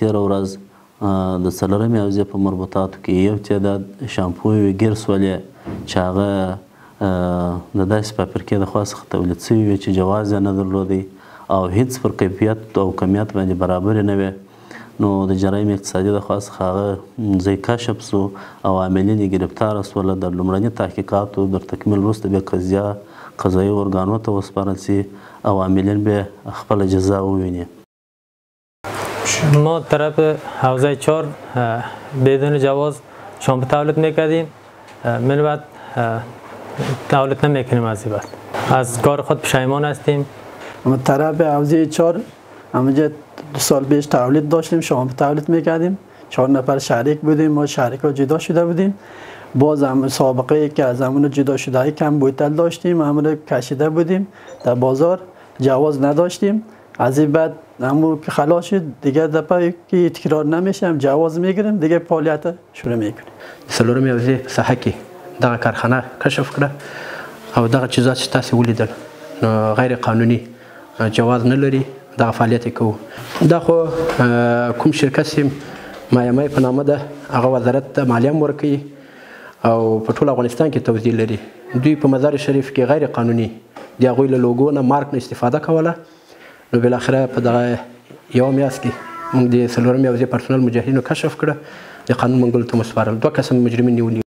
تېره ورځ د څلورمې حوزې په مربوطاتو کې یو تعداد شامپوې ګیر سولې چې هغه د داسې فابریکې د خوا څخه تولید شوي وې چې جواز یې نه درلودی او هیڅ پر کیفیت او کمیت باندې برابرې نه وې. نو د جرایم اقتصادي د خوا څخه هغه ځای کشف سو او عاملین یې ګرفتاره سوله. د لومړني تحقیقاتو در تکمیل وروسته بیا قضیه قضایي ارګانو ته وسپارل سي او عاملین بیا خپله جزا وویني. ما طرف حوزه 4 بدون جواز شامپو تولید میکردیم، من بعد تولید نمیکنیم. از کار خود پشیمان هستیم. طرف حوزه 4 همونجا 2 سال پیش تولید داشتیم، شامپو تولید میکردیم. 4 نفر شریک بودیم، ما شریک ها جدا شده بودیم. باز هم سابقه ای که از همون جدا شده کم بوتل داشتیم، همون کشیده بودیم در بازار، جواز نداشتیم. از این بعد همون که خلاص شد دیگه دفعه که تکرار نمیشه هم جواز میگیریم، دیگه فعالیت شروع میکنیم. څلورمې حوزې په ساحه کې دغه کارخانه کشف کړه او دغه چیزات چې تاسې ولیدل نو غیر قانوني جواز نه لري، دغه فعالیت یې کوو. دا خو کوم شرکت چې مایمای په نامه ده، هغه وزارت ته مالیه هم ورکوي او په ټول افغانستان کې توزیع لري. دوی په مزار شریف کې غیر قانوني د هغوی له لوګو نه مارک نه استفاده کوله. نو بالاخره په دغه یوه میاشت کې موږ د څلورمې حوزې پرسونل مجاهدینو کشف کړه، د قانون منګولو ته مو سپارل. 2 کسه مجرمین نیولي.